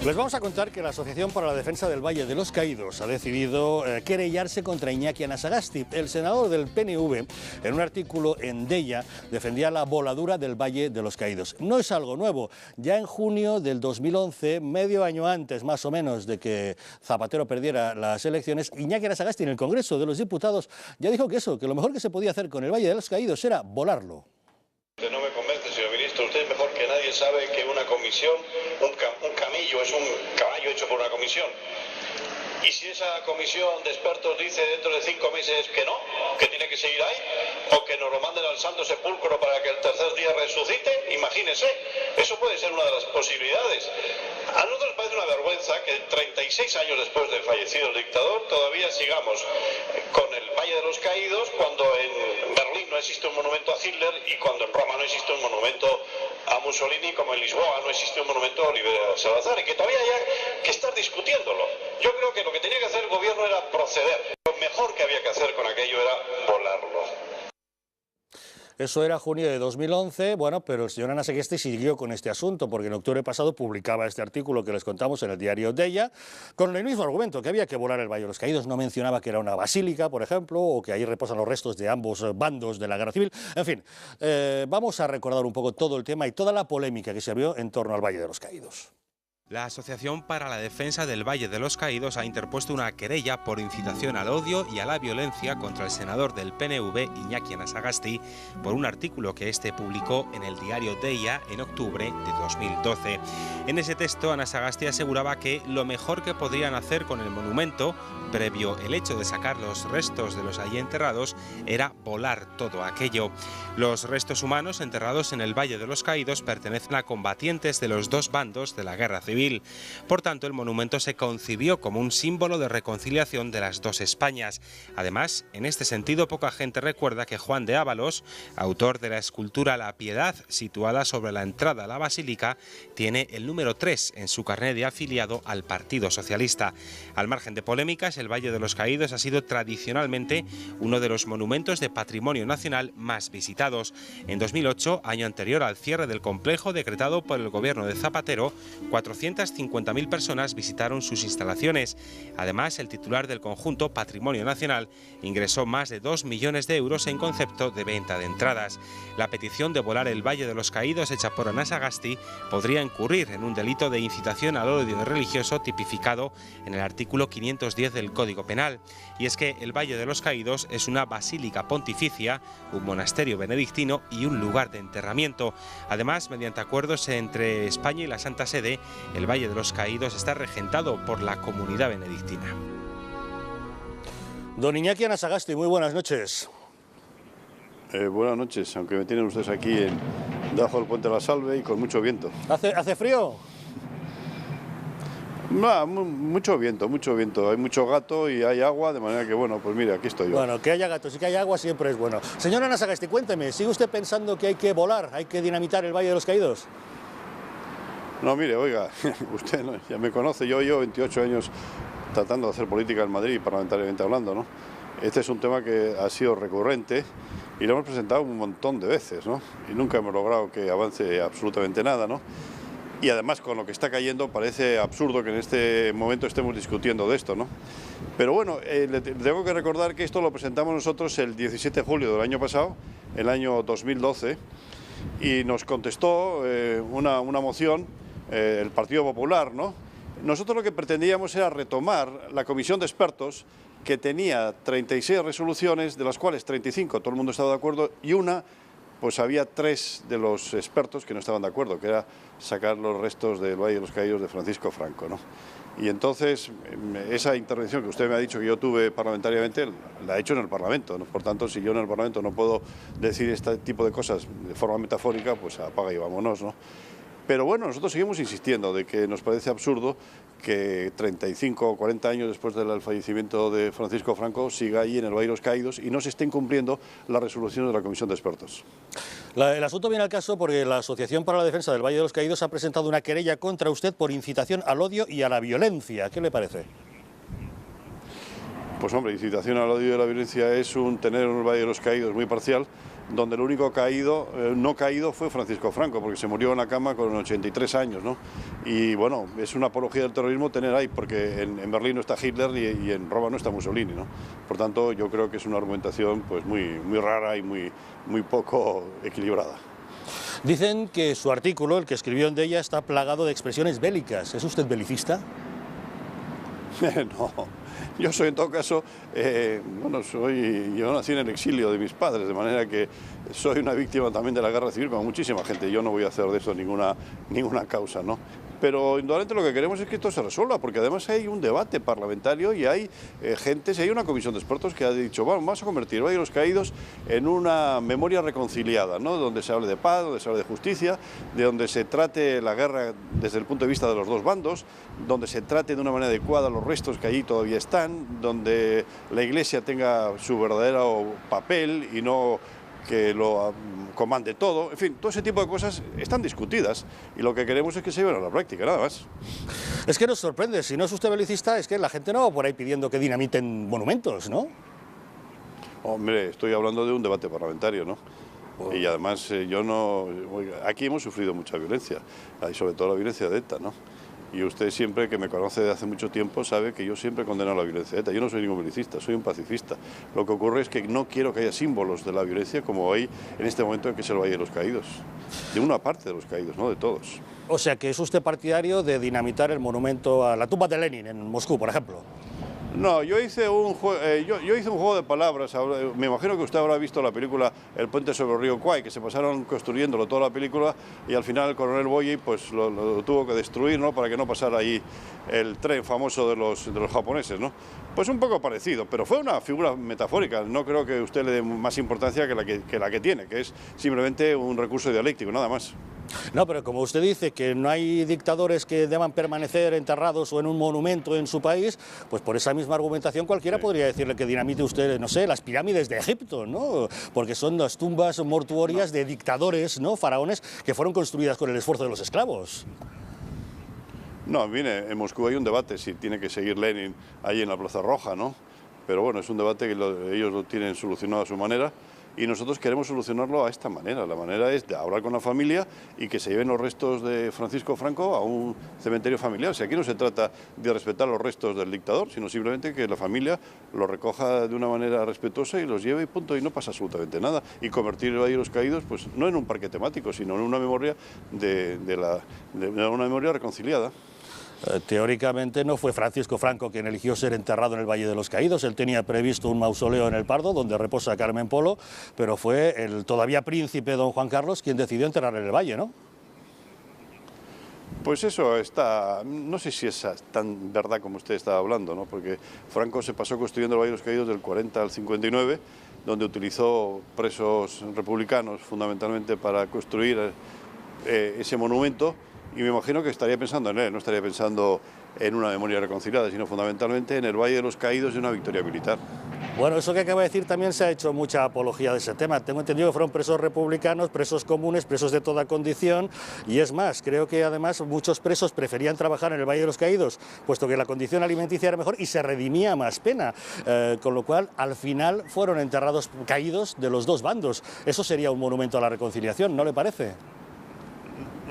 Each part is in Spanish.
Les vamos a contar que la Asociación para la Defensa del Valle de los Caídos ha decidido querellarse contra Iñaki Anasagasti. El senador del PNV, en un artículo en Deia, defendía la voladura del Valle de los Caídos. No es algo nuevo. Ya en junio del 2011, medio año antes más o menos de que Zapatero perdiera las elecciones, Iñaki Anasagasti en el Congreso de los Diputados ya dijo que lo mejor que se podía hacer con el Valle de los Caídos era volarlo. No me convence, señor ministro. Usted mejor que nadie sabe que una comisión, un camello es un caballo hecho por una comisión. Y si esa comisión de expertos dice dentro de 5 meses que no, que tiene que seguir ahí, o que nos lo manden al santo sepulcro para que el tercer día resucite, imagínese, eso puede ser una de las posibilidades. A nosotros nos parece una vergüenza que 36 años después de fallecido el dictador todavía sigamos con el Valle de los Caídos cuando en Berlín no existe un monumento a Hitler y cuando en Roma no existe un monumento a Mussolini, como en Lisboa no existe un monumento a Oliver Salazar, y que todavía haya que estar discutiéndolo. Yo creo que lo que tenía que hacer el gobierno era proceder. Lo mejor que había que hacer con aquello era volarlo. Eso era junio de 2011, bueno, pero el señor Anasagasti siguió con este asunto porque en octubre pasado publicaba este artículo que les contamos en el diario Deia con el mismo argumento, que había que volar el Valle de los Caídos. No mencionaba que era una basílica, por ejemplo, o que ahí reposan los restos de ambos bandos de la guerra civil. En fin, vamos a recordar un poco todo el tema y toda la polémica que se abrió en torno al Valle de los Caídos. La Asociación para la Defensa del Valle de los Caídos ha interpuesto una querella por incitación al odio y a la violencia contra el senador del PNV, Iñaki Anasagasti, por un artículo que este publicó en el diario Deia en octubre de 2012. En ese texto, Anasagasti aseguraba que lo mejor que podrían hacer con el monumento, previo el hecho de sacar los restos de los allí enterrados, era volar todo aquello. Los restos humanos enterrados en el Valle de los Caídos pertenecen a combatientes de los dos bandos de la guerra civil. Por tanto, el monumento se concibió como un símbolo de reconciliación de las dos Españas. Además, en este sentido, poca gente recuerda que Juan de Ábalos, autor de la escultura La Piedad, situada sobre la entrada a la basílica, tiene el número 3 en su carné de afiliado al Partido Socialista. Al margen de polémicas, el Valle de los Caídos ha sido tradicionalmente uno de los monumentos de patrimonio nacional más visitados. En 2008, año anterior al cierre del complejo decretado por el gobierno de Zapatero, 450.000 personas visitaron sus instalaciones. Además, el titular del conjunto, Patrimonio Nacional, ingresó más de 2 millones de euros en concepto de venta de entradas. La petición de volar el Valle de los Caídos hecha por Anasagasti podría incurrir en un delito de incitación al odio religioso tipificado en el artículo 510 del Código Penal. Y es que el Valle de los Caídos es una basílica pontificia, un monasterio benedictino y un lugar de enterramiento. Además, mediante acuerdos entre España y la Santa Sede, el Valle de los Caídos está regentado por la comunidad benedictina. Don Iñaki Anasagasti, muy buenas noches. Buenas noches, aunque me tienen ustedes aquí debajo del puente de la Salve y con mucho viento. ¿Hace frío? No, mucho viento, hay mucho gato y hay agua, de manera que, bueno, pues mire, aquí estoy yo. Bueno, que haya gatos y que haya agua siempre es bueno. Señor Anasagasti, cuénteme, ¿sigue usted pensando que hay que volar, hay que dinamitar el Valle de los Caídos? No, mire, oiga, usted ya me conoce, yo llevo 28 años tratando de hacer política en Madrid, parlamentariamente hablando, ¿no? Este es un tema que ha sido recurrente y lo hemos presentado un montón de veces, ¿no? Y nunca hemos logrado que avance absolutamente nada, ¿no? Y además, con lo que está cayendo, parece absurdo que en este momento estemos discutiendo de esto, ¿no? Pero bueno, le tengo que recordar que esto lo presentamos nosotros el 17 de julio del año pasado, el año 2012, y nos contestó una moción el Partido Popular, ¿no? Nosotros lo que pretendíamos era retomar la comisión de expertos que tenía 36 resoluciones, de las cuales 35 todo el mundo estaba de acuerdo, y pues había 3 de los expertos que no estaban de acuerdo, que era sacar los restos del Valle de los Caídos de Francisco Franco, ¿no? Y entonces, esa intervención que usted me ha dicho que yo tuve parlamentariamente, la he hecho en el Parlamento, ¿no? Por tanto, si yo en el Parlamento no puedo decir este tipo de cosas de forma metafórica, pues apaga y vámonos, ¿no? Pero bueno, nosotros seguimos insistiendo de que nos parece absurdo que 35 o 40 años después del fallecimiento de Francisco Franco siga ahí en el Valle de los Caídos y no se estén cumpliendo las resoluciones de la Comisión de Expertos. El asunto viene al caso porque la Asociación para la Defensa del Valle de los Caídos ha presentado una querella contra usted por incitación al odio y a la violencia. ¿Qué le parece? Pues hombre, incitación al odio y a la violencia es tener un Valle de los Caídos muy parcial, donde el único no caído fue Francisco Franco, porque se murió en la cama con 83 años, ¿no? Y bueno, es una apología del terrorismo tener ahí, porque en Berlín no está Hitler y en Roma no está Mussolini, ¿no? Por tanto, yo creo que es una argumentación pues muy rara y muy poco equilibrada. Dicen que su artículo, el que escribió en Deia, está plagado de expresiones bélicas. ¿Es usted belicista? No, yo soy en todo caso, yo nací en el exilio de mis padres, de manera que soy una víctima también de la guerra civil, como muchísima gente. Yo no voy a hacer de eso ninguna causa, ¿no? Pero indudablemente lo que queremos es que esto se resuelva, porque además hay un debate parlamentario y hay hay una comisión de expertos que ha dicho, bueno, vamos a convertir el Valle de los Caídos en una memoria reconciliada, ¿no? Donde se hable de paz, donde se hable de justicia, de donde se trate la guerra desde el punto de vista de los dos bandos, donde se trate de una manera adecuada los restos que allí todavía están, donde la Iglesia tenga su verdadero papel y no que lo comande todo. En fin, todo ese tipo de cosas están discutidas y lo que queremos es que se lleven a la práctica, nada más. Es que nos sorprende, si no es usted belicista, es que la gente no va por ahí pidiendo que dinamiten monumentos, ¿no? Hombre, estoy hablando de un debate parlamentario, ¿no? Y además aquí hemos sufrido mucha violencia, y sobre todo la violencia de ETA, ¿no? Y usted siempre, que me conoce desde hace mucho tiempo, sabe que yo siempre condeno la violencia de ETA. Yo no soy ningún belicista, soy un pacifista. Lo que ocurre es que no quiero que haya símbolos de la violencia como hay en este momento en que es el Valle de los Caídos. De una parte de los caídos, no de todos. O sea, que es usted partidario de dinamitar el monumento a la tumba de Lenin en Moscú, por ejemplo. No, yo hice un juego de palabras. Me imagino que usted habrá visto la película El puente sobre el río Kwai, que se pasaron construyéndolo toda la película y al final el coronel Boyi pues lo tuvo que destruir, ¿no? Para que no pasara ahí el tren famoso de los japoneses, ¿no? Pues un poco parecido, pero fue una figura metafórica. No creo que usted le dé más importancia que la que tiene, que es simplemente un recurso dialéctico, nada más. No, pero como usted dice que no hay dictadores que deban permanecer enterrados o en un monumento en su país, pues por esa misma argumentación cualquiera podría decirle que dinamite usted, no sé, las pirámides de Egipto, ¿no? Porque son las tumbas mortuorias de dictadores, ¿no? Faraones que fueron construidas con el esfuerzo de los esclavos. No, mire, en Moscú hay un debate si tiene que seguir Lenin ahí en la Plaza Roja, ¿no? Pero bueno, es un debate que ellos lo tienen solucionado a su manera. Y nosotros queremos solucionarlo a esta manera. La manera es de hablar con la familia y que se lleven los restos de Francisco Franco a un cementerio familiar. O sea, aquí no se trata de respetar los restos del dictador, sino simplemente que la familia los recoja de una manera respetuosa y los lleve y punto, y no pasa absolutamente nada. Y convertir el Valle de los Caídos, pues no en un parque temático, sino en una memoria una memoria reconciliada. Teóricamente no fue Francisco Franco quien eligió ser enterrado en el Valle de los Caídos. Él tenía previsto un mausoleo en el Pardo, donde reposa Carmen Polo, pero fue el todavía príncipe don Juan Carlos quien decidió enterrar en el Valle, ¿no? Pues eso no sé si es tan verdad como usted estaba hablando, ¿no? Porque Franco se pasó construyendo el Valle de los Caídos del 40 al 59, donde utilizó presos republicanos fundamentalmente para construir ese monumento. Y me imagino que estaría pensando en él, no estaría pensando en una memoria reconciliada, sino fundamentalmente en el Valle de los Caídos y una victoria militar. Bueno, eso que acaba de decir también se ha hecho mucha apología de ese tema. Tengo entendido que fueron presos republicanos, presos comunes, presos de toda condición, y es más, creo que además muchos presos preferían trabajar en el Valle de los Caídos, puesto que la condición alimenticia era mejor y se redimía más pena, con lo cual al final fueron enterrados caídos de los dos bandos. Eso sería un monumento a la reconciliación, ¿no le parece?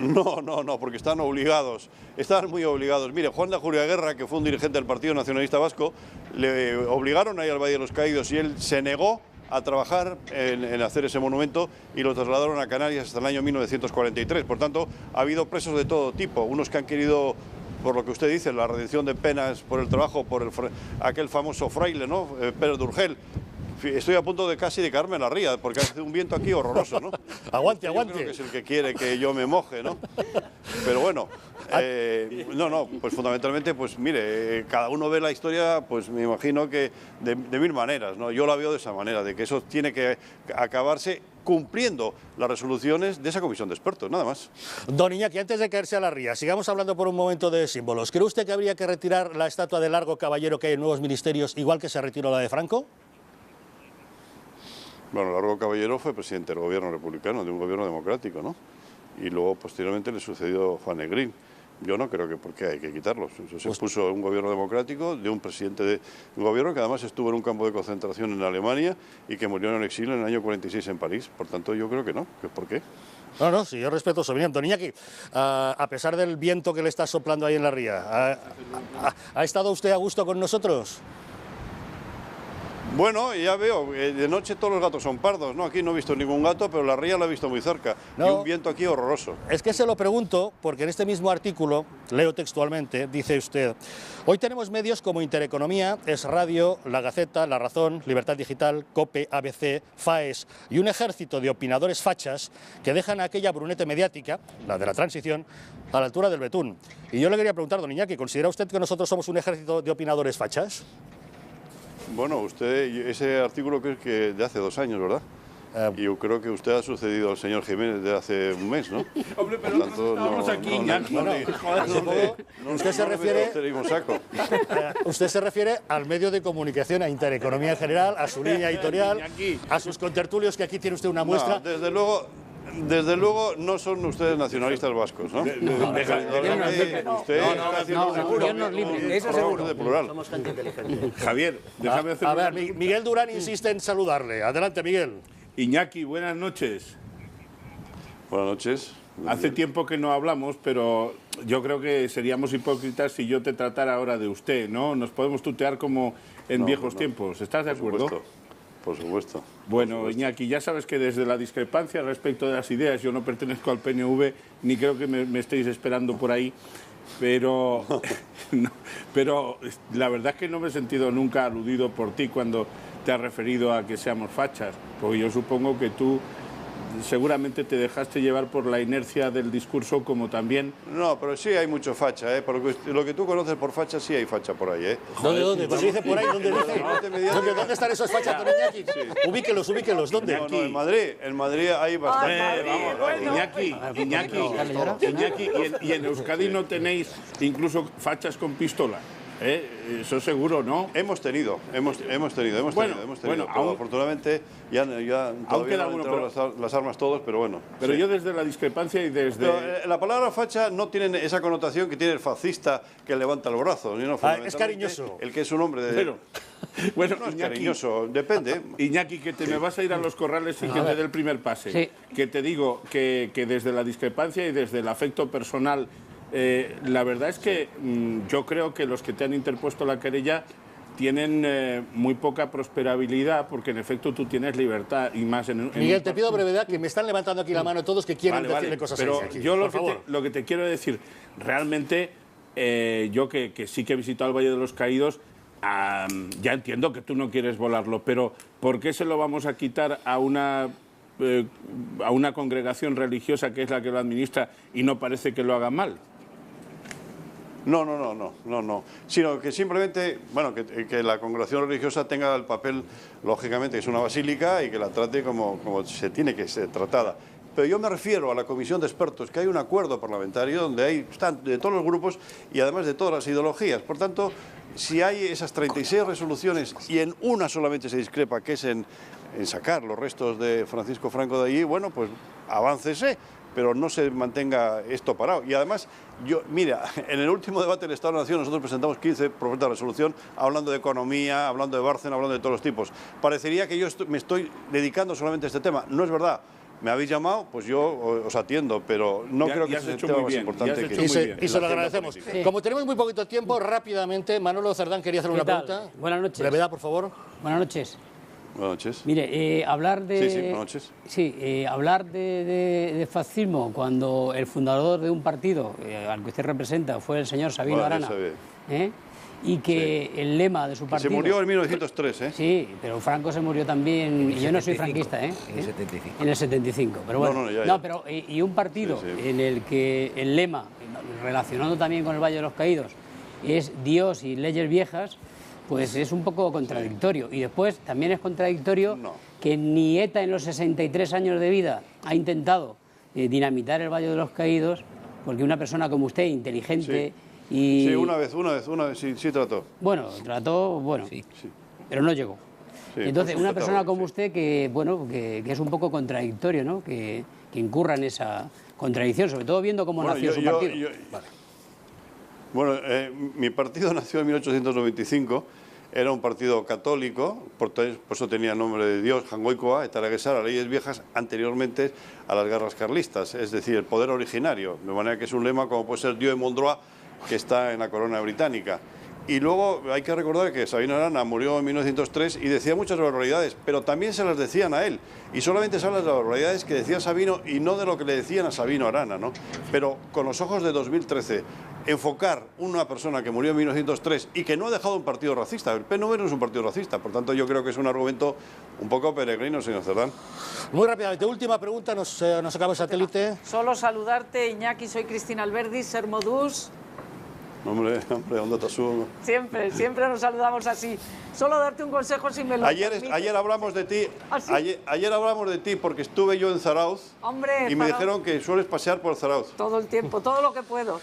No, porque están obligados, están muy obligados. Mire, Juan de Julia Guerra, que fue un dirigente del Partido Nacionalista Vasco, le obligaron a ir al Valle de los Caídos y él se negó a trabajar en hacer ese monumento y lo trasladaron a Canarias hasta el año 1943. Por tanto, ha habido presos de todo tipo, unos que han querido, por lo que usted dice, la redención de penas por el trabajo, por aquel famoso fraile, ¿no? Pérez de Urgel. Estoy a punto de casi de caerme en la ría, porque hace un viento aquí horroroso, ¿no? Aguante. Yo creo que es el que quiere que yo me moje, ¿no? Pero bueno, pues fundamentalmente, pues mire, cada uno ve la historia, pues me imagino que de mil maneras, ¿no? Yo la veo de esa manera, de que eso tiene que acabarse cumpliendo las resoluciones de esa comisión de expertos, nada más. Don Iñaki, antes de caerse a la ría, sigamos hablando por un momento de símbolos. ¿Cree usted que habría que retirar la estatua de Largo Caballero que hay en Nuevos Ministerios, igual que se retiró la de Franco? Bueno, Largo Caballero fue presidente del gobierno republicano, de un gobierno democrático, ¿no? Y luego, posteriormente, le sucedió Juan Negrín. Yo no creo que porque hay que quitarlos. Eso se puso un gobierno democrático de un presidente de un gobierno que además estuvo en un campo de concentración en Alemania y que murió en el exilio en el año 46 en París. Por tanto, yo creo que no. ¿Por qué? No, sí, yo respeto su opinión. Don Iñaki, a pesar del viento que le está soplando ahí en la ría, ¿ha estado usted a gusto con nosotros? Bueno, ya veo, de noche todos los gatos son pardos, ¿no? Aquí no he visto ningún gato, pero la ría la he visto muy cerca. No, y un viento aquí horroroso. Es que se lo pregunto porque en este mismo artículo, leo textualmente, dice usted: hoy tenemos medios como Intereconomía, Es Radio, La Gaceta, La Razón, Libertad Digital, COPE, ABC, FAES y un ejército de opinadores fachas que dejan a aquella brunete mediática, la de la transición, a la altura del betún. Y yo le quería preguntar, don Iñaki, ¿considera usted que nosotros somos un ejército de opinadores fachas? Bueno, usted, ese artículo que es que de hace 2 años, ¿verdad? Y yo creo que usted ha sucedido al señor Jiménez de hace un mes, ¿no? Hombre, pero nosotros estamos aquí, Iñaki. Usted se refiere... Usted se refiere al medio de comunicación, a Intereconomía en general, a su línea editorial, a sus contertulios, que aquí tiene usted una muestra. No, desde luego no son ustedes nacionalistas vascos, ¿no? Dios nos libre, eso seguro. Somos gente inteligente. Javier, déjame hacer... A ver, Miguel Durán insiste en saludarle. Adelante, Miguel. Iñaki, buenas noches. Buenas noches. Hace tiempo que no hablamos, pero yo creo que seríamos hipócritas si yo te tratara ahora de usted, ¿no? Nos podemos tutear como en viejos tiempos. ¿Estás de acuerdo? Por supuesto. Bueno, Iñaki, ya sabes que desde la discrepancia respecto de las ideas, yo no pertenezco al PNV, ni creo que me estéis esperando por ahí, pero, pero la verdad es que no me he sentido nunca aludido por ti cuando te has referido a que seamos fachas, porque yo supongo que tú seguramente te dejaste llevar por la inercia del discurso, como también... No, pero sí hay mucho facha, ¿eh? Por lo que tú conoces por facha, sí hay facha por ahí, ¿eh? ¿Dónde? ¿Pues dice por ahí? ¿Dónde dice? ¿Dónde están esos fachas, don Iñaki? Sí. Ubíquelos, ¿dónde? No, en Madrid hay bastante. Iñaki, y en Euskadi no tenéis incluso fachas con pistola. Eso seguro, ¿no? Hemos tenido. Bueno, afortunadamente ya todavía no han entrado las armas todos, pero bueno. Pero yo desde la discrepancia y desde... Pero, la palabra facha no tiene esa connotación que tiene el fascista que levanta los brazos. ¿No? Es cariñoso. El que es un hombre de... Bueno, no es Iñaki, cariñoso, depende. Iñaki, que te me vas a ir a los corrales y que te dé el primer pase. Sí. Que te digo que desde la discrepancia y desde el afecto personal... la verdad es que yo creo que los que te han interpuesto la querella tienen muy poca prosperabilidad, porque en efecto tú tienes libertad y más en Miguel, te pido brevedad, que me están levantando aquí la mano todos que quieren decirle cosas pero aquí. Yo lo que te quiero decir, realmente yo que sí que he visitado el Valle de los Caídos, ya entiendo que tú no quieres volarlo, pero ¿por qué se lo vamos a quitar a una congregación religiosa que es la que lo administra y no parece que lo haga mal? No. Sino que simplemente, bueno, que la congregación religiosa tenga el papel, lógicamente, que es una basílica y que la trate como se tiene que ser tratada. Pero yo me refiero a la comisión de expertos, que hay un acuerdo parlamentario donde están de todos los grupos y además de todas las ideologías. Por tanto, si hay esas 36 resoluciones y en una solamente se discrepa, que es en sacar los restos de Francisco Franco de allí, bueno, pues aváncese, pero no se mantenga esto parado. Y además, mira, en el último debate del Estado de la Nación nosotros presentamos 15 propuestas de resolución hablando de economía, hablando de Bárcena, hablando de todos los tipos. Parecería que yo me estoy dedicando solamente a este tema. No es verdad. Me habéis llamado, pues yo os atiendo, pero no creo que sea el tema más importante que... Y se lo agradecemos. Sí. Como tenemos muy poquito tiempo, rápidamente, Manolo Cerdán quería hacer una pregunta. Buenas noches. Brevedad, por favor. Buenas noches. Buenas noches. Mire, hablar de... Sí, buenas noches. Sí, hablar de fascismo cuando el fundador de un partido al que usted representa fue el señor Sabino Arana, y que el lema de su partido... Se murió en 1903, ¿eh? Sí, pero Franco se murió también, y yo no soy franquista, ¿eh? En el 75. En el 75, pero bueno. Pero y un partido en el que el lema, relacionado también con el Valle de los Caídos, es Dios y leyes viejas, pues es un poco contradictorio. Y después también es contradictorio que ni ETA en los 63 años de vida ha intentado dinamitar el Valle de los Caídos, porque una persona como usted, inteligente y... Sí, una vez, sí trató. Bueno, pero no llegó. Sí, entonces, una persona como usted que es un poco contradictorio, ¿no? Que incurra en esa contradicción, sobre todo viendo cómo nació su partido. Bueno, mi partido nació en 1895, era un partido católico, por eso tenía el nombre de Dios, Jangoikoa, Etaraguesara, Leyes Viejas, anteriormente a las guerras carlistas, es decir, el poder originario, de manera que es un lema como puede ser Dieu et mon droit, que está en la corona británica. Y luego hay que recordar que Sabino Arana murió en 1903 y decía muchas barbaridades, pero también se las decían a él. Y solamente se habla de las barbaridades que decía Sabino y no de lo que le decían a Sabino Arana, ¿no? Pero con los ojos de 2013, enfocar una persona que murió en 1903 y que no ha dejado un partido racista. El PNV no es un partido racista, por tanto yo creo que es un argumento un poco peregrino, señor Cerdán. Muy rápidamente, última pregunta, nos acaba el satélite. Solo saludarte, Iñaki, soy Cristina Alberdi, ser modus. Hombre, ¿dónde te subo? Siempre nos saludamos así. Solo darte un consejo si me lo permites. Ayer hablamos de ti. ¿Ah, sí? Ayer hablamos de ti porque estuve yo en Zarauz. Hombre, y me dijeron que sueles pasear por Zarauz. Todo el tiempo, todo lo que puedo.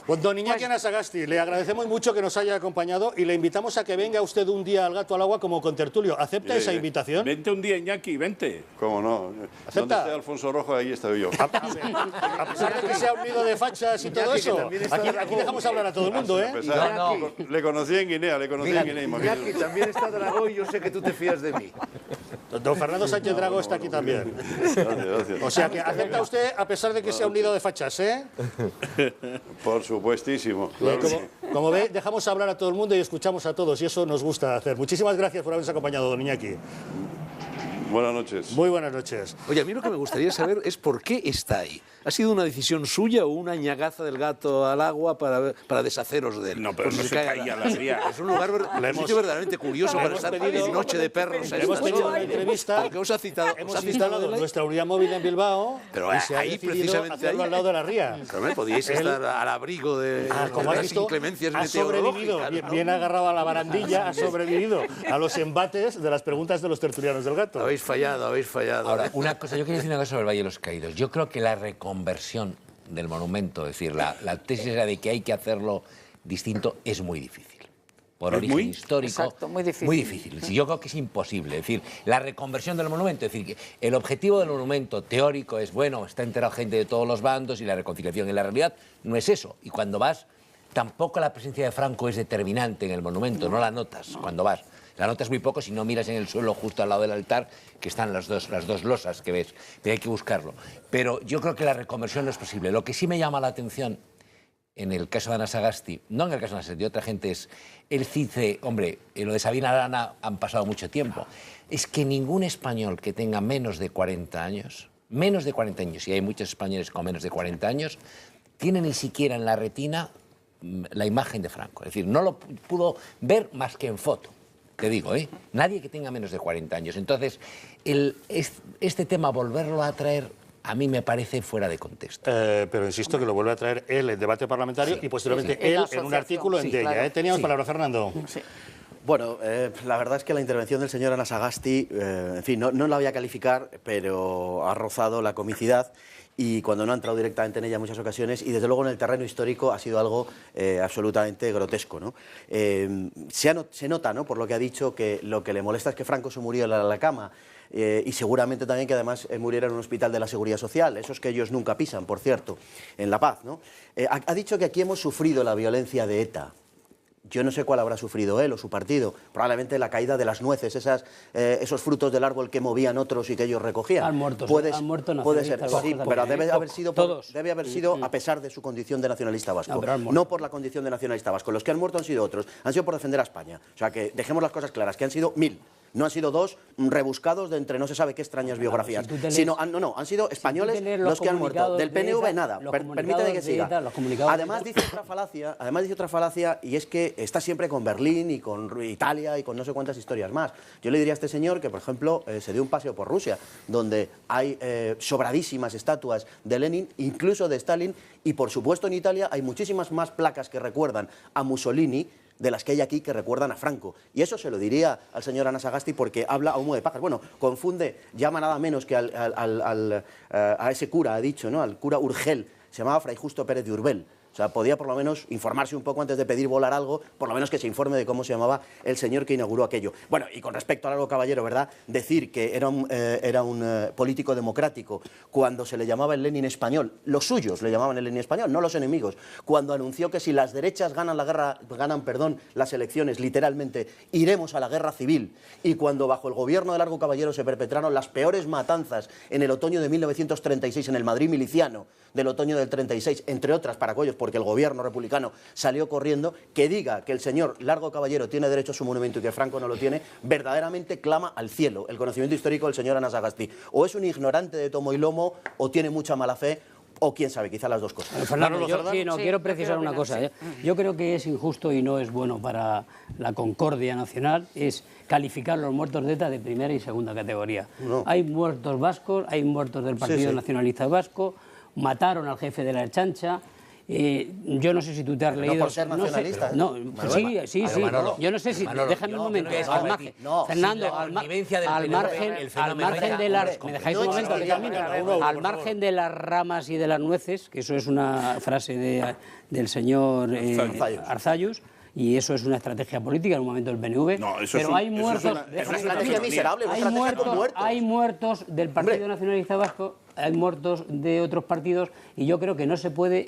Pues don Iñaki Anasagasti, le agradecemos mucho que nos haya acompañado y le invitamos a que venga usted un día al Gato al Agua como contertulio. ¿Acepta esa invitación? Vente un día, Iñaki, vente. ¿Cómo no? ¿Acepta? Donde esté Alfonso Rojo, ahí estoy yo. A pesar de que sea un nido de fachas y todo eso, aquí dejamos hablar a todo el mundo, ¿eh? Le conocí en Guinea, Iñaki también está Dragó y yo sé que tú te fías de mí. Don Fernando Sánchez Dragó está aquí también. Gracias. O sea que acepta usted a pesar de que sea un nido de fachas, ¿eh? Por supuestísimo. Claro como ve, dejamos hablar a todo el mundo y escuchamos a todos y eso nos gusta hacer. Muchísimas gracias por habernos acompañado, don Iñaki. Buenas noches. Muy buenas noches. Oye, a mí lo que me gustaría saber es por qué está ahí. ¿Ha sido una decisión suya o una ñagaza del gato al agua para deshaceros de él? No, pero no se caía la fría. Es un lugar un sitio verdaderamente curioso para estar en Noche de Perros. Hemos tenido una entrevista. Porque os ha citado. Hemos instalado nuestra unidad móvil en Bilbao. Pero y se ha ahí decidido precisamente hacerlo al lado de la ría. Pero podíais estar al abrigo de como has las visto, inclemencias ha sobrevivido, meteorológicas, ¿no? bien agarrado a la barandilla, ha sobrevivido a los embates de las preguntas de los tertulianos del gato. Habéis fallado. Ahora, una cosa, yo quería decir una cosa sobre el Valle de los Caídos. Yo creo que la reconversión del monumento, es decir, la tesis era de que hay que hacerlo distinto, es muy difícil. Por origen histórico, exacto, muy difícil. Muy difícil. Yo creo que es imposible. Es decir, la reconversión del monumento, es decir, que el objetivo del monumento teórico es, bueno, está enterada gente de todos los bandos y la reconciliación. En la realidad no es eso. Y cuando vas, tampoco la presencia de Franco es determinante en el monumento, no la notas cuando vas. La notas muy poco si no miras en el suelo justo al lado del altar, que están las dos losas que ves, pero hay que buscarlo. Pero yo creo que la reconversión no es posible. Lo que sí me llama la atención en el caso de Anasagasti, no en el caso de Anasagasti, de otra gente, es el CICE, hombre, lo de Sabino Arana han pasado mucho tiempo, es que ningún español que tenga menos de 40 años, y hay muchos españoles con menos de 40 años, tiene ni siquiera en la retina la imagen de Franco. Es decir, no lo pudo ver más que en foto. Te digo, nadie que tenga menos de 40 años. Entonces, este tema, volverlo a traer, a mí me parece fuera de contexto. Pero insisto que lo vuelve a traer él en debate parlamentario y posteriormente él en un artículo en Deia. Claro. Teníamos palabra, Fernando. Sí. Bueno, la verdad es que la intervención del señor Anasagasti, en fin, no la voy a calificar, pero ha rozado la comicidad. Y cuando no ha entrado directamente en ella en muchas ocasiones, y desde luego en el terreno histórico ha sido algo absolutamente grotesco, ¿no? Se nota, ¿no?, por lo que ha dicho, que lo que le molesta es que Franco se murió en la cama, y seguramente también que además muriera en un hospital de la Seguridad Social, esos que ellos nunca pisan, por cierto, en La Paz, ¿no? Ha dicho que aquí hemos sufrido la violencia de ETA. Yo no sé cuál habrá sufrido él o su partido. Probablemente la caída de las nueces, esos frutos del árbol que movían otros y que ellos recogían. Han muerto puede ser, sí, pero debe haber sido a pesar de su condición de nacionalista vasco. No por la condición de nacionalista vasco. Los que han muerto han sido otros. Han sido por defender a España. O sea, que dejemos las cosas claras, que han sido 1000. No han sido 2 rebuscados de entre no se sabe qué extrañas biografías, sino han sido españoles los que han muerto. Del PNV nada, permíteme que siga. Además dice otra falacia, y es que está siempre con Berlín y con Italia y con no sé cuántas historias más. Yo le diría a este señor que, por ejemplo, se dio un paseo por Rusia, donde hay sobradísimas estatuas de Lenin, incluso de Stalin, y por supuesto en Italia hay muchísimas más placas que recuerdan a Mussolini de las que hay aquí que recuerdan a Franco. Y eso se lo diría al señor Anasagasti porque habla a humo de pajas. Bueno, confunde, llama nada menos que a ese cura, ha dicho, ¿no?, al cura Urgel, se llamaba Fray Justo Pérez de Urbel. O sea, podía por lo menos informarse un poco antes de pedir volar algo, por lo menos que se informe de cómo se llamaba el señor que inauguró aquello. Bueno, y con respecto a Largo Caballero, ¿verdad? Decir que era un político democrático cuando se le llamaba el Lenin español, los suyos le llamaban el Lenin español, no los enemigos, cuando anunció que si las derechas ganan las elecciones, literalmente, iremos a la guerra civil, y cuando bajo el gobierno de Largo Caballero se perpetraron las peores matanzas en el otoño de 1936 en el Madrid miliciano del otoño del 36, entre otras paracollos, porque el gobierno republicano salió corriendo, que diga que el señor Largo Caballero tiene derecho a su monumento y que Franco no lo tiene, verdaderamente clama al cielo el conocimiento histórico del señor Anasagasti. O es un ignorante de tomo y lomo, o tiene mucha mala fe, o quién sabe, quizá las dos cosas. Fernando, quiero precisar una cosa. Yo creo que es injusto y no es bueno para la concordia nacional es calificar los muertos de ETA de primera y segunda categoría. No. Hay muertos vascos, hay muertos del Partido Nacionalista Vasco, mataron al jefe de la Ertzaintza. Yo no sé si tú te has leído... No por ser nacionalista. No, sí. Yo no sé si... Déjame un momento. Fernando, al margen de las... ¿Me dejáis un momento que termine? Al margen de las ramas y de las nueces, que eso es una frase del señor Arzallus, y eso es una estrategia política en un momento del PNV, pero hay muertos... Es una estrategia miserable, hay muertos del Partido Nacionalista Vasco, hay muertos de otros partidos, y yo creo que no se puede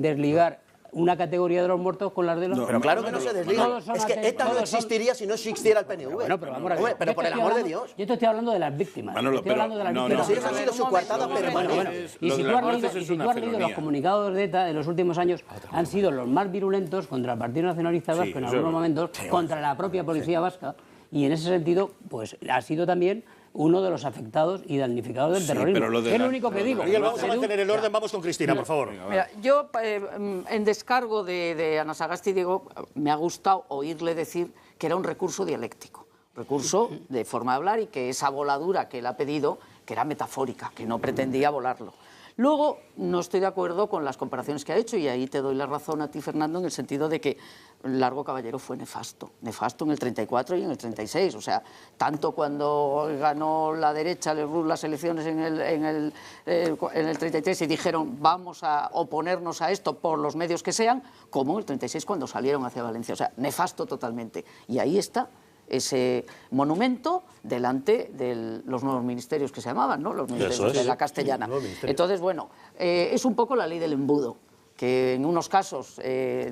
desligar una categoría de los muertos con las de los... Pero claro que no se desliga. Es que ETA no existiría si no existiera el PNV. Bueno, pero vamos a ver. Pero por el amor de Dios. Yo te estoy hablando de las víctimas. Estoy hablando de las víctimas. Si han sido su coartada permanente. Y si tú has leído los comunicados de ETA en los últimos años, han sido los más virulentos contra el Partido Nacionalista Vasco en algunos momentos, contra la propia policía vasca, y en ese sentido, pues ha sido también uno de los afectados y damnificados del terrorismo. Es lo único que digo. Miguel, vamos a mantener el orden, vamos con Cristina, por favor. Mira, yo, en descargo de Anasagasti, digo, me ha gustado oírle decir que era un recurso dialéctico, recurso de forma de hablar, y que esa voladura que él ha pedido, que era metafórica, que no pretendía volarlo. Luego, no estoy de acuerdo con las comparaciones que ha hecho, y ahí te doy la razón a ti, Fernando, en el sentido de que Largo Caballero fue nefasto en el 34 y en el 36, o sea, tanto cuando ganó la derecha las elecciones en el 33 y dijeron vamos a oponernos a esto por los medios que sean, como en el 36 cuando salieron hacia Valencia, o sea, nefasto totalmente, y ahí está ese monumento delante de los nuevos ministerios que se llamaban, ¿no? Los ministerios de la castellana. Entonces, bueno, es un poco la ley del embudo, que en unos casos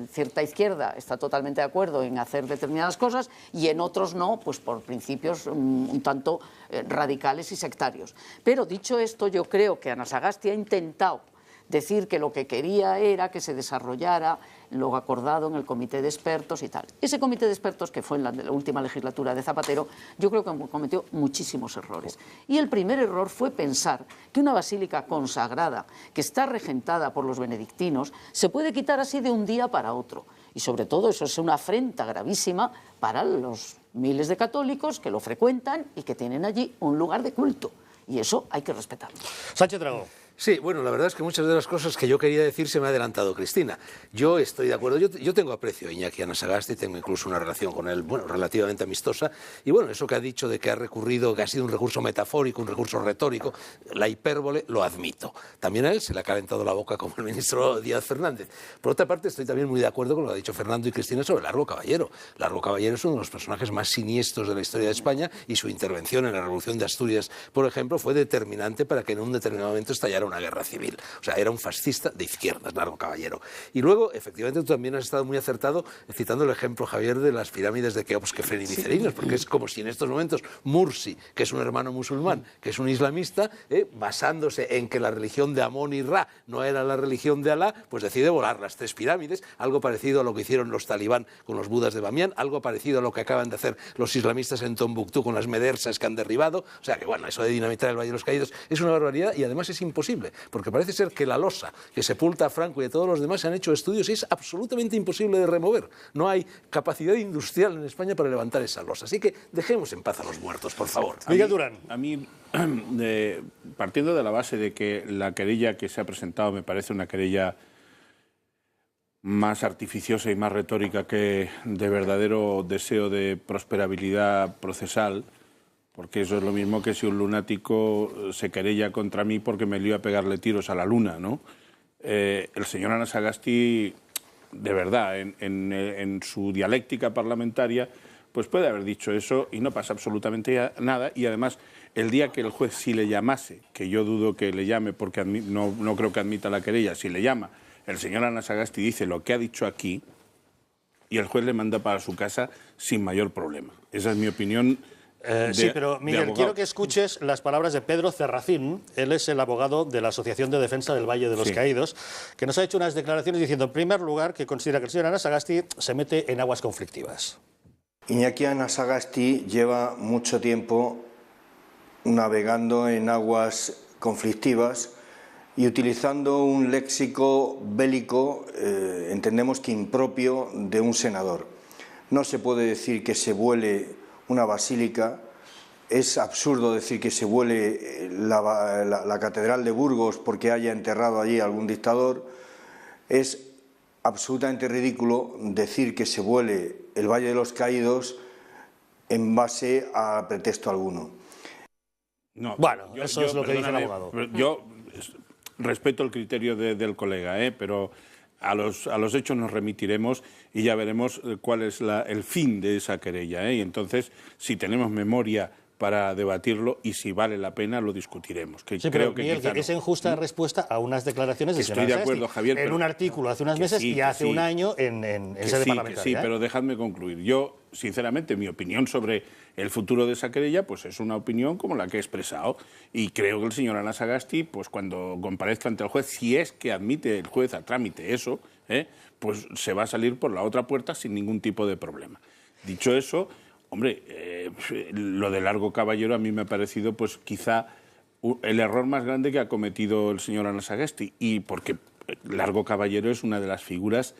cierta izquierda está totalmente de acuerdo en hacer determinadas cosas y en otros no, pues por principios un tanto radicales y sectarios. Pero dicho esto, yo creo que Anasagasti ha intentado decir que lo que quería era que se desarrollara lo acordado en el comité de expertos y tal. Ese comité de expertos, que fue en la última legislatura de Zapatero, yo creo que cometió muchísimos errores. Y el primer error fue pensar que una basílica consagrada, que está regentada por los benedictinos, se puede quitar así de un día para otro. Y sobre todo eso es una afrenta gravísima para los miles de católicos que lo frecuentan y que tienen allí un lugar de culto. Y eso hay que respetarlo. Sánchez Dragó. Sí, bueno, la verdad es que muchas de las cosas que yo quería decir se me ha adelantado Cristina. Yo estoy de acuerdo, yo tengo aprecio a Iñaki Anasagasti, tengo incluso una relación con él, bueno, relativamente amistosa, y bueno, eso que ha dicho de que ha recurrido, que ha sido un recurso metafórico, un recurso retórico, la hipérbole, lo admito. También a él se le ha calentado la boca como el ministro Díaz Fernández. Por otra parte, estoy también muy de acuerdo con lo que ha dicho Fernando y Cristina sobre Largo Caballero. Largo Caballero es uno de los personajes más siniestros de la historia de España y su intervención en la Revolución de Asturias, por ejemplo, fue determinante para que en un determinado momento estallara una guerra civil. O sea, era un fascista de izquierdas, Largo Caballero. Y luego, efectivamente, tú también has estado muy acertado citando el ejemplo, Javier, de las pirámides de Keops, Kefren y Micerinos, porque es como si en estos momentos Mursi, que es un hermano musulmán, que es un islamista, basándose en que la religión de Amón y Ra no era la religión de Alá, pues decide volar las tres pirámides, algo parecido a lo que hicieron los talibán con los budas de Bamián, algo parecido a lo que acaban de hacer los islamistas en Tombuctú con las medersas que han derribado. O sea que, bueno, eso de dinamitar el Valle de los Caídos es una barbaridad y además es imposible, porque parece ser que la losa que sepulta a Franco y a todos los demás se han hecho estudios y es absolutamente imposible de remover. No hay capacidad industrial en España para levantar esa losa. Así que dejemos en paz a los muertos, por favor. Miguel Durán. A mí, partiendo de la base de que la querella que se ha presentado me parece una querella más artificiosa y más retórica que de verdadero deseo de prosperabilidad procesal, porque eso es lo mismo que si un lunático se querella contra mí porque me lío a pegarle tiros a la luna, ¿no? el señor Anasagasti, de verdad, en su dialéctica parlamentaria, pues puede haber dicho eso y no pasa absolutamente nada. Y además, el día que el juez sí le llamase, que yo dudo que le llame porque no creo que admita la querella, si le llama, el señor Anasagasti dice lo que ha dicho aquí y el juez le manda para su casa sin mayor problema. Esa es mi opinión. Sí, pero Miguel, quiero que escuches las palabras de Pedro Cerracín. Él es el abogado de la Asociación de Defensa del Valle de los Caídos, que nos ha hecho unas declaraciones diciendo, en primer lugar, que considera que el señor Anasagasti se mete en aguas conflictivas. Iñaki Anasagasti lleva mucho tiempo navegando en aguas conflictivas y utilizando un léxico bélico, entendemos que impropio de un senador. No se puede decir que se vuele una basílica, es absurdo decir que se vuele la Catedral de Burgos porque haya enterrado allí algún dictador, es absolutamente ridículo decir que se vuele el Valle de los Caídos en base a pretexto alguno. No, bueno, eso es lo que dice el abogado. Yo respeto el criterio del colega, pero a los hechos nos remitiremos y ya veremos cuál es el fin de esa querella. Y entonces, si tenemos memoria para debatirlo y si vale la pena, lo discutiremos. Sí, creo que Miguel, que es en justa respuesta a unas declaraciones de Estoy de acuerdo, Javier. En un artículo hace unas meses y hace un año en sede parlamentaria. Sí, pero dejadme concluir. Yo, sinceramente, mi opinión sobre el futuro de esa querella pues es una opinión como la que he expresado y creo que el señor Anasagasti, pues cuando comparezca ante el juez, si es que admite el juez a trámite eso, pues se va a salir por la otra puerta sin ningún tipo de problema. Dicho eso, hombre, lo de Largo Caballero a mí me ha parecido pues quizá el error más grande que ha cometido el señor Anasagasti, y porque Largo Caballero es una de las figuras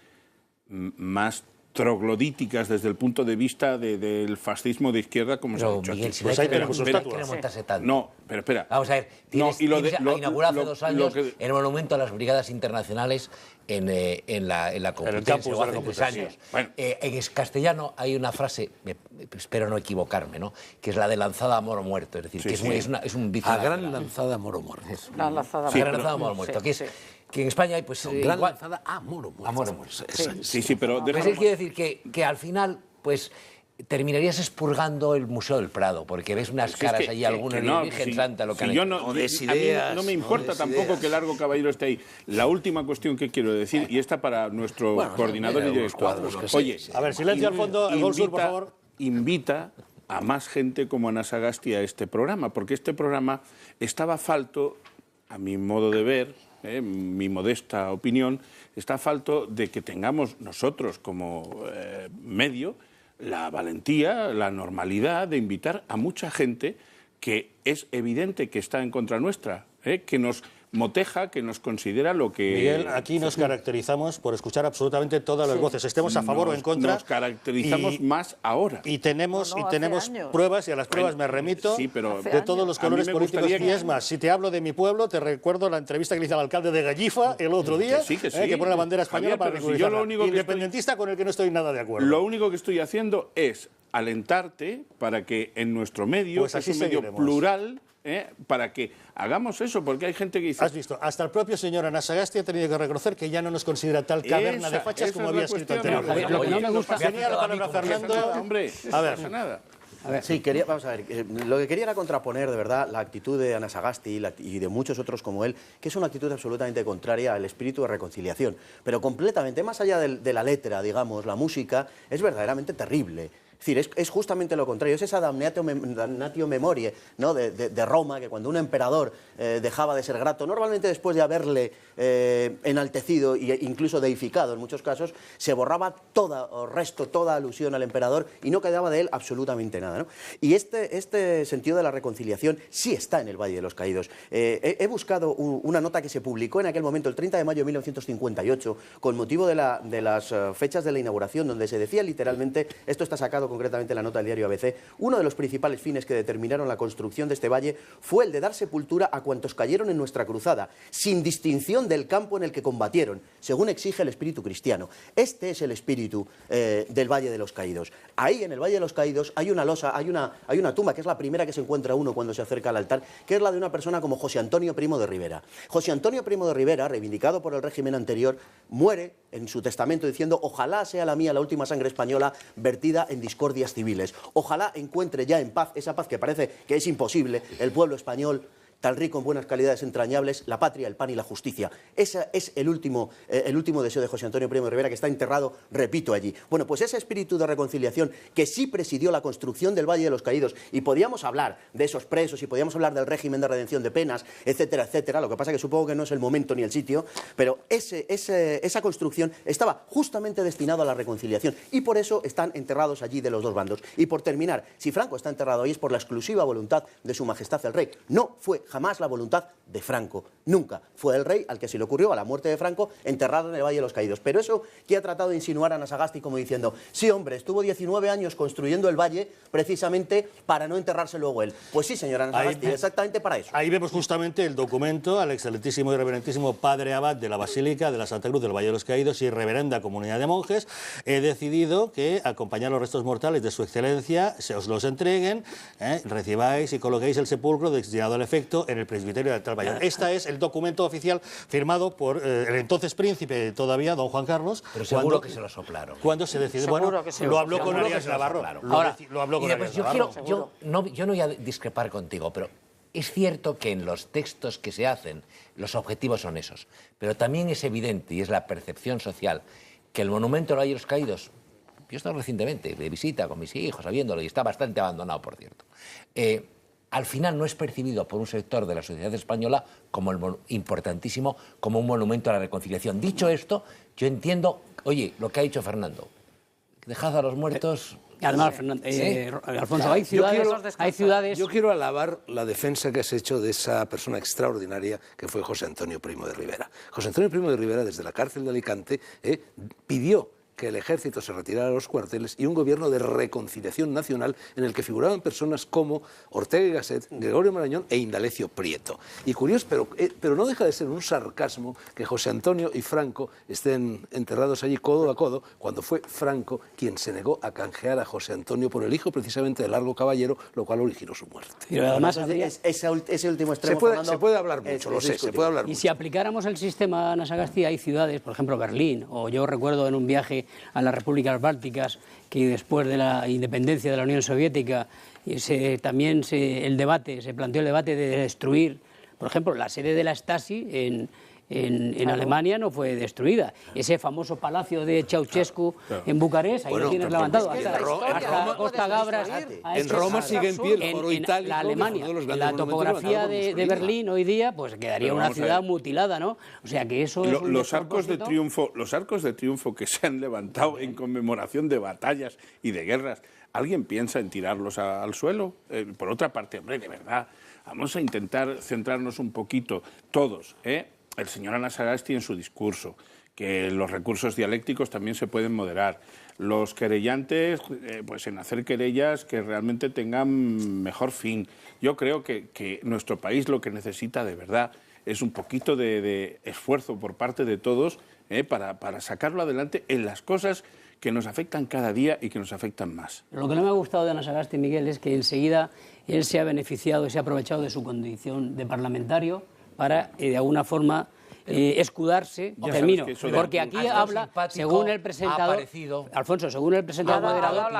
más troglodíticas desde el punto de vista del fascismo de izquierda, como se ha dicho Miguel, aquí. Si pues hay que remontarse tanto. No, pero espera. Vamos a ver, ha inaugurado hace 2 años el monumento a las brigadas internacionales en la Complutense, o hace 3 años. Bueno. En castellano hay una frase, espero no equivocarme, ¿no?, que es la de lanzada a moro muerto, es decir, que es un vicio. A gran lanzada a moro muerto. La lanzada a moro muerto, que en España hay pues gran lanzada a moro muerto. A moro muerto. Sí, pero pues quiere decir que al final pues terminarías expurgando el Museo del Prado, porque ves unas caras allí, alguna Virgen Santa, lo que han hecho. A mí no me importa tampoco que Largo Caballero esté ahí. La última cuestión que quiero decir, y esta para nuestro coordinador y director. Oye, a ver, silencio al fondo, el Gol Sur, por favor. Invita a más gente como Anasagasti a este programa, porque este programa estaba falto, a mi modo de ver, mi modesta opinión, está falto de que tengamos nosotros como medio la valentía, la normalidad de invitar a mucha gente que es evidente que está en contra nuestra, que nos moteja, que nos considera lo que... Miguel, aquí nos caracterizamos por escuchar absolutamente todas las voces, estemos a favor o en contra. Nos caracterizamos más ahora. Y tenemos pruebas, y a las pruebas me remito, de todos los colores políticos. Y es más, si te hablo de mi pueblo, te recuerdo la entrevista que le hice al alcalde de Gallifa el otro día, que pone la bandera española para ridiculizarla. Independentista con el que no estoy nada de acuerdo. Lo único que estoy haciendo es alentarte para que en nuestro medio, pues así es un medio plural, para que hagamos eso, porque hay gente que dice... Has visto, hasta el propio señor Anasagasti ha tenido que reconocer que ya no nos considera tal caverna de fachas como había escrito anteriormente. Lo que no me gusta... Tenía la palabra Fernando... Hombre, a ver, no pasa nada. Sí, vamos a ver, lo que quería era contraponer de verdad la actitud de Anasagasti y de muchos otros como él, que es una actitud absolutamente contraria al espíritu de reconciliación, pero completamente, más allá de la letra, digamos, la música, es verdaderamente terrible. Es decir, es justamente lo contrario, es esa damnatio memoriae, ¿no?, de Roma, que cuando un emperador dejaba de ser grato, normalmente después de haberle enaltecido e incluso deificado en muchos casos, se borraba toda alusión al emperador y no quedaba de él absolutamente nada, ¿no? Y este sentido de la reconciliación sí está en el Valle de los Caídos. He buscado una nota que se publicó en aquel momento, el 30 de mayo de 1958, con motivo de las fechas de la inauguración, donde se decía literalmente, esto está sacado concretamente en la nota del diario ABC, uno de los principales fines que determinaron la construcción de este valle fue el de dar sepultura a cuantos cayeron en nuestra cruzada, sin distinción del campo en el que combatieron, según exige el espíritu cristiano. Este es el espíritu del Valle de los Caídos. Ahí, en el Valle de los Caídos, hay una losa, hay una tumba, que es la primera que se encuentra uno cuando se acerca al altar, que es la de una persona como José Antonio Primo de Rivera. José Antonio Primo de Rivera, reivindicado por el régimen anterior, muere en su testamento diciendo: ojalá sea la mía la última sangre española vertida en discordias civiles. Ojalá encuentre ya en paz, esa paz que parece que es imposible, el pueblo español, tan rico en buenas calidades entrañables, la patria, el pan y la justicia. Ese es el último deseo de José Antonio Primo de Rivera, que está enterrado, repito, allí. Bueno, pues ese espíritu de reconciliación que sí presidió la construcción del Valle de los Caídos, y podíamos hablar de esos presos, y podíamos hablar del régimen de redención de penas, etcétera, etcétera, lo que pasa que supongo que no es el momento ni el sitio, pero esa construcción estaba justamente destinada a la reconciliación, y por eso están enterrados allí de los dos bandos. Y por terminar, si Franco está enterrado ahí es por la exclusiva voluntad de su majestad el rey. No fue jamás la voluntad de Franco, nunca. Fue el rey al que se le ocurrió, a la muerte de Franco, enterrado en el Valle de los Caídos. Pero eso que ha tratado de insinuar Anasagasti como diciendo: sí, hombre, estuvo 19 años construyendo el valle precisamente para no enterrarse luego él. Pues sí, señor Anasagasti, exactamente para eso. Ahí vemos justamente el documento al excelentísimo y reverentísimo padre abad de la Basílica de la Santa Cruz del Valle de los Caídos y reverenda comunidad de monjes. He decidido que acompañar los restos mortales de su excelencia, se os los entreguen, recibáis y coloquéis el sepulcro destinado al efecto en el presbiterio de Altar Bayón. Este es el documento oficial firmado por el entonces príncipe todavía, don Juan Carlos. Pero seguro que se lo soplaron. Cuando se decide, bueno, lo habló con Arias Navarro. Ahora, lo habló con Arias Navarro. Yo no voy a discrepar contigo, pero es cierto que en los textos que se hacen los objetivos son esos. Pero también es evidente, y es la percepción social, que el monumento del Valle de los Caídos, yo he estado recientemente de visita con mis hijos, sabiéndolo, y está bastante abandonado, por cierto, al final no es percibido por un sector de la sociedad española como importantísimo, como un monumento a la reconciliación. Dicho esto, yo entiendo, oye, lo que ha dicho Fernando, dejad a los muertos... Además, Alfonso, hay ciudades... Yo quiero alabar la defensa que has hecho de esa persona extraordinaria que fue José Antonio Primo de Rivera. José Antonio Primo de Rivera, desde la cárcel de Alicante, pidió que el ejército se retirara a los cuarteles y un gobierno de reconciliación nacional en el que figuraban personas como Ortega y Gasset, Gregorio Marañón e Indalecio Prieto. Y curioso, pero no deja de ser un sarcasmo que José Antonio y Franco estén enterrados allí codo a codo, cuando fue Franco quien se negó a canjear a José Antonio por el hijo precisamente de Largo Caballero, lo cual originó su muerte. Pero además ese último extremo... Se puede hablar mucho, lo sé, se puede hablar mucho. Y si aplicáramos el sistema Anasagasti, hay ciudades, por ejemplo Berlín, o yo recuerdo en un viaje a las repúblicas bálticas, que después de la independencia de la Unión Soviética también se planteó el debate de destruir, por ejemplo, la sede de la Stasi en Alemania no fue destruida. Ese famoso palacio de Ceausescu en Bucarest, ahí lo tienes levantado. Hasta Costa Gabras. En Roma sigue en pie el Foro Italia. La Alemania, la topografía de Berlín hoy día, pues quedaría una ciudad mutilada, ¿no? O sea que eso es los arcos de triunfo que se han levantado en conmemoración de batallas y de guerras, ¿alguien piensa en tirarlos al suelo? Por otra parte, hombre, de verdad, vamos a intentar centrarnos un poquito todos, el señor Anasagasti en su discurso, que los recursos dialécticos también se pueden moderar. Los querellantes, pues en hacer querellas que realmente tengan mejor fin. Yo creo que nuestro país lo que necesita de verdad es un poquito de esfuerzo por parte de todos para sacarlo adelante en las cosas que nos afectan cada día y que nos afectan más. Lo que no me ha gustado de Anasagasti, Miguel, es que enseguida él se ha beneficiado y se ha aprovechado de su condición de parlamentario para, de alguna forma, escudarse, termino, porque aquí habla, según el presentador, Alfonso, según el presentador moderador,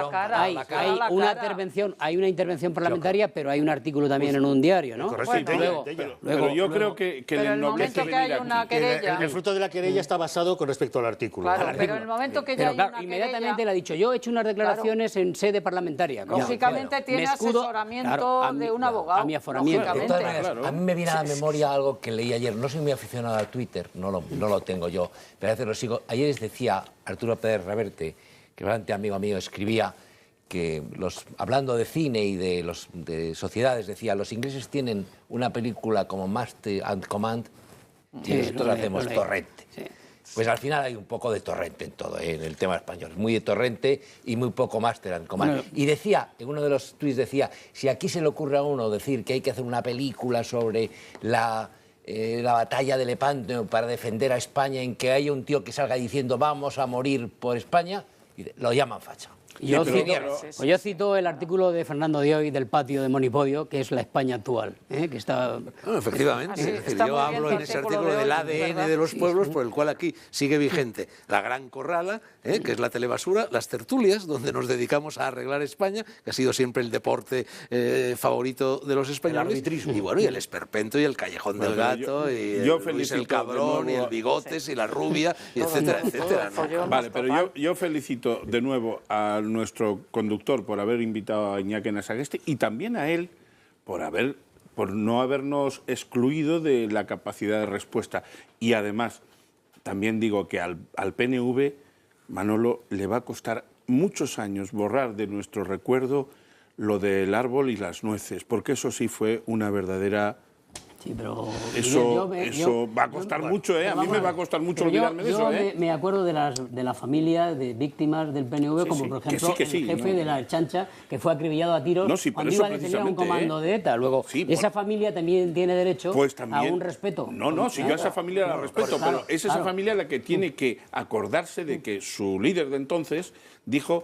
hay una intervención parlamentaria, pero hay un artículo también en un diario, ¿no? Correcto. Pero yo creo que el momento que hay una querella... El fruto de la querella está basado con respecto al artículo. Claro, pero en el momento que ya hay una inmediatamente le ha dicho, yo he hecho unas declaraciones en sede parlamentaria. Lógicamente tiene asesoramiento de un abogado. A mi aforamiento. A mí me viene a la memoria algo que leí ayer, no soy muy aficionado a Twitter, no lo tengo yo, pero a veces lo sigo. Ayer les decía Arturo Pérez Reverte, que bastante amigo mío, escribía que hablando de cine y de sociedades, decía, los ingleses tienen una película como Master and Command y nosotros hacemos Torrente. Pues al final hay un poco de torrente en todo, en el tema español. Muy de torrente y muy poco Master and Command. Y decía, en uno de los tweets decía, si aquí se le ocurre a uno decir que hay que hacer una película sobre la batalla de Lepanto para defender a España, en que haya un tío que salga diciendo vamos a morir por España, lo llaman facha. Yo cito el artículo de Fernando Dioy del patio de Monipodio, que es la España actual, que está... Bueno, efectivamente, es decir, yo hablo en ese artículo del ADN de los pueblos, por el cual aquí sigue vigente la Gran Corrala, que es la telebasura, las tertulias, donde nos dedicamos a arreglar España, que ha sido siempre el deporte favorito de los españoles, y bueno, y el esperpento y el callejón del gato, y Luis el Cabrón, y el Bigotes, y la Rubia, y etcétera, etcétera. Vale, pero yo felicito de nuevo a nuestro conductor por haber invitado a Iñaki Anasagasti y también a él por no habernos excluido de la capacidad de respuesta. Y además, también digo que al PNV, Manolo, le va a costar muchos años borrar de nuestro recuerdo lo del árbol y las nueces, porque eso sí fue una verdadera... Sí, pero eso va a costar mucho, ¿eh? A mí me va a costar mucho olvidarme de eso, ¿eh? Me acuerdo de la familia de víctimas del PNV, como por ejemplo el jefe de la Chancha, que fue acribillado a tiros cuando iba a detener a un comando de ETA. Luego, esa familia también tiene derecho a un respeto. No, si yo a esa familia la respeto, pero es esa familia la que tiene que acordarse de que su líder de entonces dijo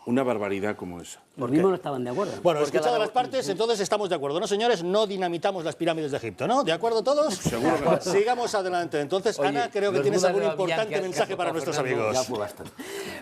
una barbaridad como esa. Los mismos no estaban de acuerdo. Bueno, escuchadas las partes, entonces estamos de acuerdo, ¿no, señores? No dinamitamos las pirámides de Egipto, ¿no? ¿De acuerdo todos? Seguro que no. Sigamos adelante. Entonces, oye, Ana, creo que tienes algún importante mensaje para nuestros amigos.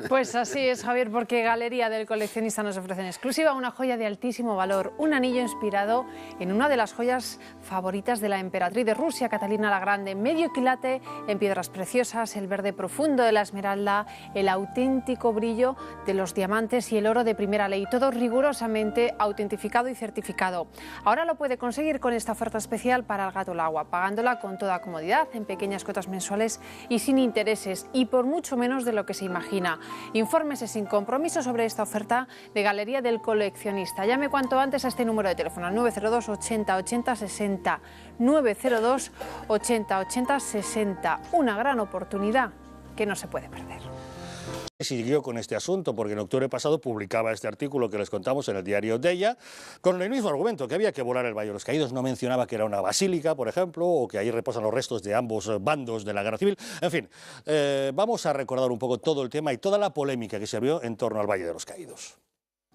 Pues así es, Javier, porque Galería del Coleccionista nos ofrece en exclusiva una joya de altísimo valor, un anillo inspirado en una de las joyas favoritas de la emperatriz de Rusia, Catalina la Grande, medio quilate en piedras preciosas, el verde profundo de la esmeralda, el auténtico brillo de los diamantes y el oro de primera ley, todo rigurosamente autentificado y certificado. Ahora lo puede conseguir con esta oferta especial para el gato al agua, pagándola con toda comodidad, en pequeñas cuotas mensuales y sin intereses, y por mucho menos de lo que se imagina. Infórmese sin compromiso sobre esta oferta de Galería del Coleccionista. Llame cuanto antes a este número de teléfono, 902 80 80 60, 902 80 80 60. Una gran oportunidad que no se puede perder. Siguió con este asunto porque en octubre pasado publicaba este artículo que les contamos en el diario Deia con el mismo argumento, que había que volar el Valle de los Caídos. No mencionaba que era una basílica, por ejemplo, o que ahí reposan los restos de ambos bandos de la guerra civil. En fin, vamos a recordar un poco todo el tema y toda la polémica que se abrió en torno al Valle de los Caídos.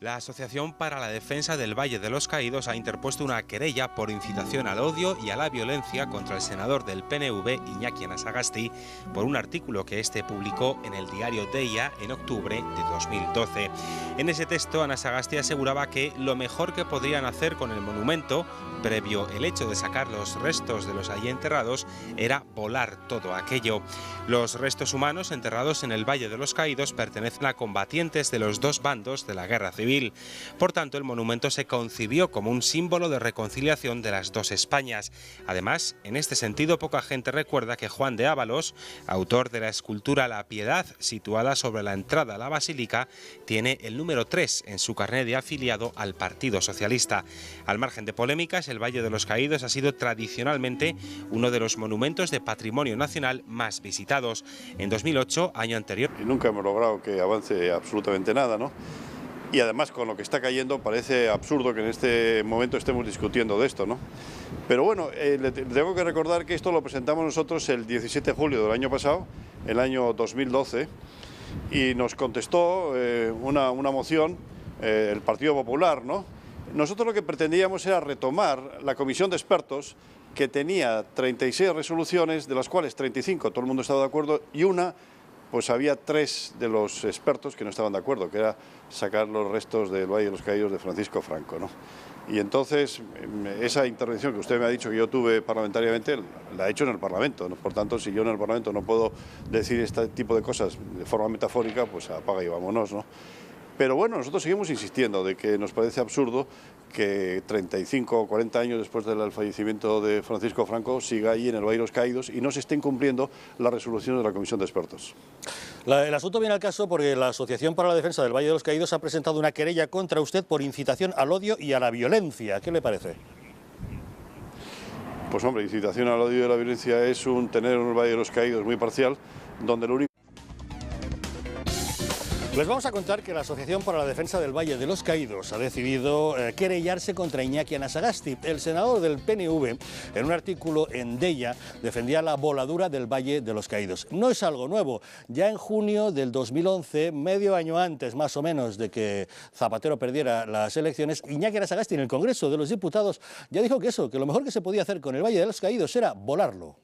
La Asociación para la Defensa del Valle de los Caídos ha interpuesto una querella por incitación al odio y a la violencia contra el senador del PNV, Iñaki Anasagasti, por un artículo que este publicó en el diario Deia en octubre de 2012. En ese texto, Anasagasti aseguraba que lo mejor que podrían hacer con el monumento, previo el hecho de sacar los restos de los allí enterrados, era volar todo aquello. Los restos humanos enterrados en el Valle de los Caídos pertenecen a combatientes de los dos bandos de la guerra civil. Por tanto, el monumento se concibió como un símbolo de reconciliación de las dos Españas. Además, en este sentido, poca gente recuerda que Juan de Ábalos, autor de la escultura La Piedad, situada sobre la entrada a la basílica, tiene el número 3 en su carné de afiliado al Partido Socialista. Al margen de polémicas, el Valle de los Caídos ha sido tradicionalmente uno de los monumentos de patrimonio nacional más visitados. En 2008, año anterior... Y nunca hemos logrado que avance absolutamente nada, ¿no? Y además, con lo que está cayendo, parece absurdo que en este momento estemos discutiendo de esto, ¿no? Pero bueno, le tengo que recordar que esto lo presentamos nosotros el 17 de julio del año pasado, el año 2012, y nos contestó una moción el Partido Popular, ¿no? Nosotros lo que pretendíamos era retomar la comisión de expertos que tenía 36 resoluciones, de las cuales 35 todo el mundo estaba de acuerdo, y pues había 3 de los expertos que no estaban de acuerdo, que era sacar los restos del Valle de los Caídos de Francisco Franco, ¿no? Y entonces, esa intervención que usted me ha dicho que yo tuve parlamentariamente, la he hecho en el Parlamento, ¿no? Por tanto, si yo en el Parlamento no puedo decir este tipo de cosas de forma metafórica, pues apaga y vámonos, ¿no? Pero bueno, nosotros seguimos insistiendo de que nos parece absurdo que 35 o 40 años después del fallecimiento de Francisco Franco siga ahí en el Valle de los Caídos y no se estén cumpliendo las resoluciones de la Comisión de Expertos. El asunto viene al caso porque la Asociación para la Defensa del Valle de los Caídos ha presentado una querella contra usted por incitación al odio y a la violencia. ¿Qué le parece? Pues hombre, incitación al odio y a la violencia es tener un Valle de los Caídos muy parcial donde lo único... Les vamos a contar que la Asociación para la Defensa del Valle de los Caídos ha decidido querellarse contra Iñaki Anasagasti. El senador del PNV, en un artículo en Deia, defendía la voladura del Valle de los Caídos. No es algo nuevo. Ya en junio del 2011, medio año antes más o menos de que Zapatero perdiera las elecciones, Iñaki Anasagasti en el Congreso de los Diputados ya dijo que lo mejor que se podía hacer con el Valle de los Caídos era volarlo.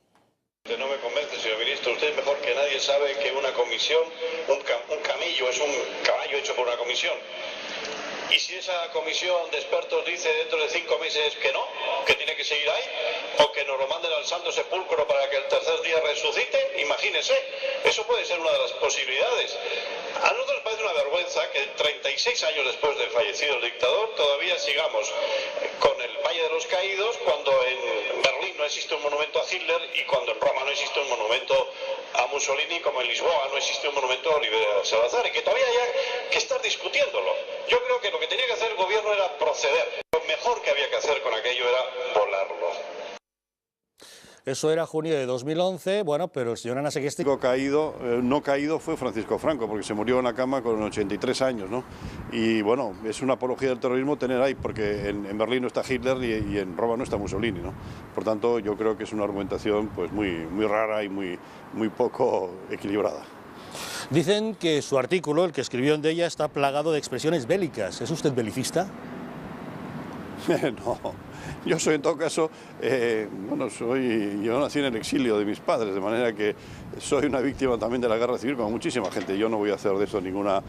No me convence, señor ministro. Usted mejor que nadie sabe que una comisión, un camillo es un caballo hecho por una comisión. Y si esa comisión de expertos dice dentro de 5 meses que no, que tiene que seguir ahí, o que nos lo manden al santo sepulcro para que el tercer día resucite, imagínese, eso puede ser una de las posibilidades. A nosotros nos parece una vergüenza que 36 años después de fallecido el dictador todavía sigamos con el Valle de los Caídos cuando en Berlín no existe un monumento a Hitler y cuando en Roma no existe un monumento a Mussolini, como en Lisboa no existe un monumento a Oliver Salazar, y que todavía haya que estar discutiéndolo. Yo creo que lo que tenía que hacer el gobierno era proceder. Lo mejor que había que hacer con aquello era volarlo. Eso era junio de 2011, bueno, pero el señor Anasagasti... No caído fue Francisco Franco, porque se murió en la cama con 83 años, ¿no? Y bueno, es una apología del terrorismo tener ahí, porque en Berlín no está Hitler y en Roma no está Mussolini, ¿no? Por tanto, yo creo que es una argumentación pues muy rara y muy poco equilibrada. Dicen que su artículo, el que escribió en Deia, está plagado de expresiones bélicas. ¿Es usted belicista? No, yo soy en todo caso, yo nací en el exilio de mis padres, de manera que soy una víctima también de la guerra civil, como muchísima gente. Yo no voy a hacer de eso ninguna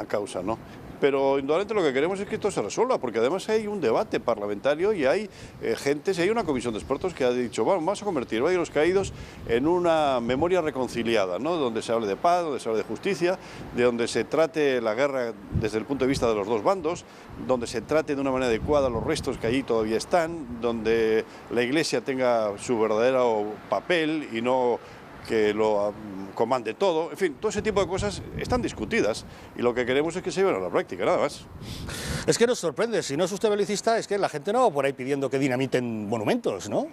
causa, ¿no? Pero indudablemente lo que queremos es que esto se resuelva, porque además hay un debate parlamentario y hay hay una comisión de expertos que ha dicho, bueno, vamos a convertir el Valle de los Caídos en una memoria reconciliada, ¿no? Donde se hable de paz, donde se hable de justicia, de donde se trate la guerra desde el punto de vista de los dos bandos, donde se trate de una manera adecuada los restos que allí todavía están, donde la Iglesia tenga su verdadero papel y no que lo comande todo. En fin, todo ese tipo de cosas están discutidas y lo que queremos es que se lleven a la práctica, nada más. Es que nos sorprende, si no es usted belicista, es que la gente no va por ahí pidiendo que dinamiten monumentos, ¿no?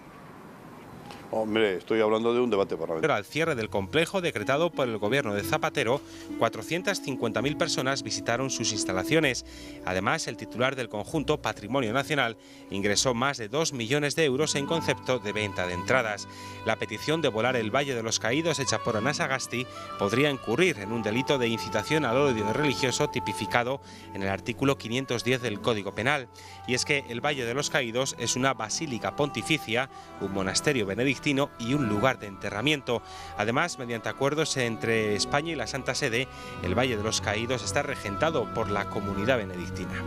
Hombre, estoy hablando de un debate parlamentario. Al cierre del complejo decretado por el gobierno de Zapatero, 450.000 personas visitaron sus instalaciones. Además, el titular del conjunto, Patrimonio Nacional, ingresó más de 2 millones de euros en concepto de venta de entradas. La petición de volar el Valle de los Caídos hecha por Anasagasti podría incurrir en un delito de incitación al odio religioso tipificado en el artículo 510 del Código Penal. Y es que el Valle de los Caídos es una basílica pontificia, un monasterio benedictino y un lugar de enterramiento. Además, mediante acuerdos entre España y la Santa Sede, el Valle de los Caídos está regentado por la comunidad benedictina.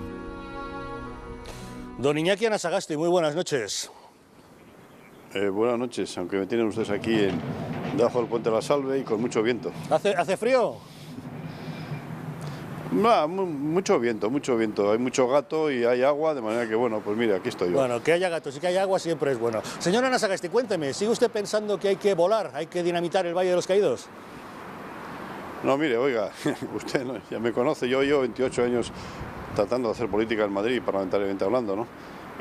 Don Iñaki Anasagasti, muy buenas noches. Buenas noches, aunque me tienen ustedes aquí debajo del Puente de la Salve y con mucho viento. ¿Hace frío? No, mucho viento, hay mucho gato y hay agua, de manera que, bueno, pues mire, aquí estoy yo. Bueno, que haya gatos y que haya agua siempre es bueno. Señor Anasagasti, cuénteme, ¿sigue usted pensando que hay que volar, hay que dinamitar el Valle de los Caídos? No, mire, oiga, usted ya me conoce, yo llevo 28 años tratando de hacer política en Madrid, parlamentariamente hablando, ¿no?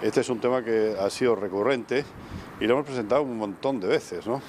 Este es un tema que ha sido recurrente y lo hemos presentado un montón de veces, ¿no?